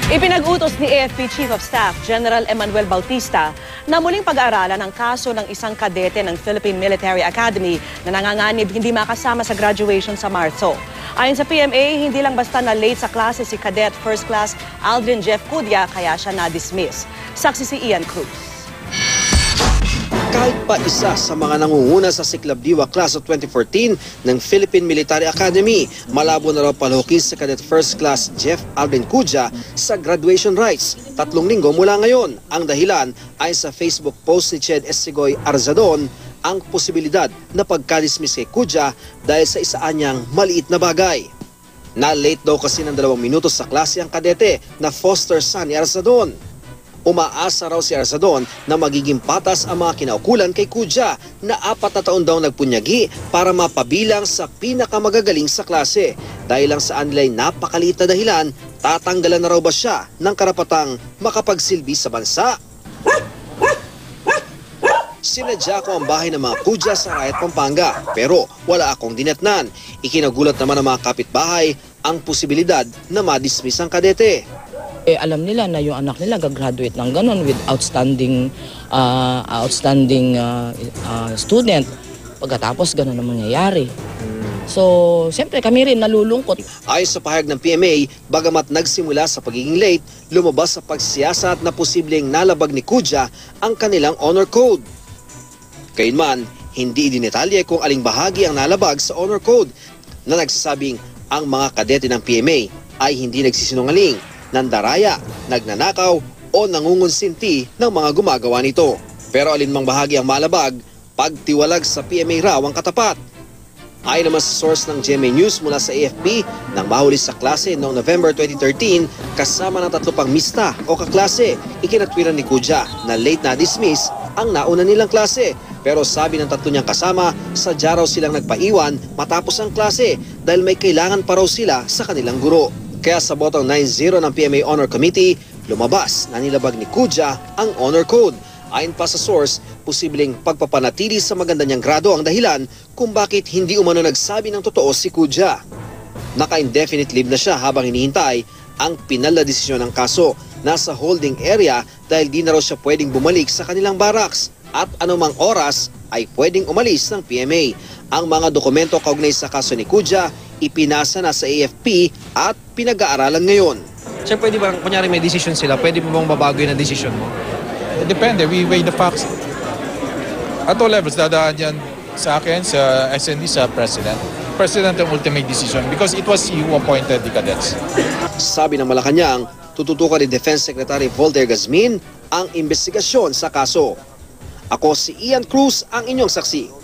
Ipinag-utos ni AFP Chief of Staff General Emmanuel Bautista na muling pag-aaralan ang kaso ng isang kadete ng Philippine Military Academy na nanganganib hindi makasama sa graduation sa Marso. Ayon sa PMA, hindi lang basta na late sa klase si Cadet First Class Aldrin Jeff Cudya kaya siya na-dismiss. Saksi si Ian Cruz. Kahit pa isa sa mga nangunguna sa Siklab Diwa Class of 2014 ng Philippine Military Academy, malabo na raw palahukis sa Cadet First Class Jeff Aldrin Cudya sa graduation rites. 3 linggo mula ngayon. Ang dahilan ay sa Facebook post ni Ched Estigoy Arzadon ang posibilidad na pagka-dismiss kay Cudya dahil sa isaan niyang maliit na bagay. Na-late daw kasi ng 2 minutos sa klase ang kadete na foster son ni Arzadon. Umaasa raw si Arzadon na magiging patas ang mga kinaukulan kay Cudya na 4 na taon daw nagpunyagi para mapabilang sa pinakamagagaling sa klase. Dahil lang sa anilay napakaliit na dahilan, tatanggalan na raw ba siya ng karapatang makapagsilbi sa bansa? Sinadya ko ang bahay ng mga Cudya sa Arayat, Pampanga, pero wala akong dinatnan. Ikinagulat naman ng mga kapitbahay ang posibilidad na madismiss ang kadete. Alam nila na yung anak nila gagraduate ng ganon with outstanding student. Pagkatapos ganon ang mangyayari. So, siyempre kami rin nalulungkot. Ayon sa pahayag ng PMA, bagamat nagsimula sa pagiging late, lumabas sa pagsiyasat na posibleng nalabag ni Cudya ang kanilang honor code. Gayunman, hindi dinetalye kung aling bahagi ang nalabag sa honor code na nagsasabing ang mga kadete ng PMA ay hindi nagsisinungaling, nandaraya, nagnanakaw o nangungonsinti ng mga gumagawa nito. Pero alinmang bahagi ang malabag, pagtiwalag sa PMA raw ang katapat. Ayon naman sa source ng GMA News mula sa AFP, nang mahuli sa klase noong November 2013, kasama ng 3 pang mista o kaklase, ikinatwiran ni Cudya na late na dismiss ang nauna nilang klase. Pero sabi ng 3 niyang kasama, sadya raw silang nagpaiwan matapos ang klase dahil may kailangan pa raw sila sa kanilang guro. Kaya sa botong 9-0 ng PMA Honor Committee, lumabas na nilabag ni Cudya ang honor code. Ayon pa sa source, posibleng pagpapanatili sa maganda niyang grado ang dahilan kung bakit hindi umano nagsabi ng totoo si Cudya. Naka-indefinite leave na siya habang hinihintay ang pinal na desisyon ng kaso. Nasa holding area dahil di na raw siya pwedeng bumalik sa kanilang barracks at anumang oras ay pwedeng umalis ng PMA. Ang mga dokumento kaugnay sa kaso ni Cudya ipinasa na sa AFP at pinag-aaralan ngayon. Sir, pwede ba, kunyari may decision sila, pwede mo bang mabago yun ang decision mo? Depende, we weigh the facts. At all levels, dadaan yan sa akin, sa SND, sa President. President ang ultimate decision because it was he who appointed the cadets. Sabi ng Malacanang, tututukan ni Defense Secretary Voltaire Gazmin ang investigasyon sa kaso. Ako si Ian Cruz, ang inyong saksi.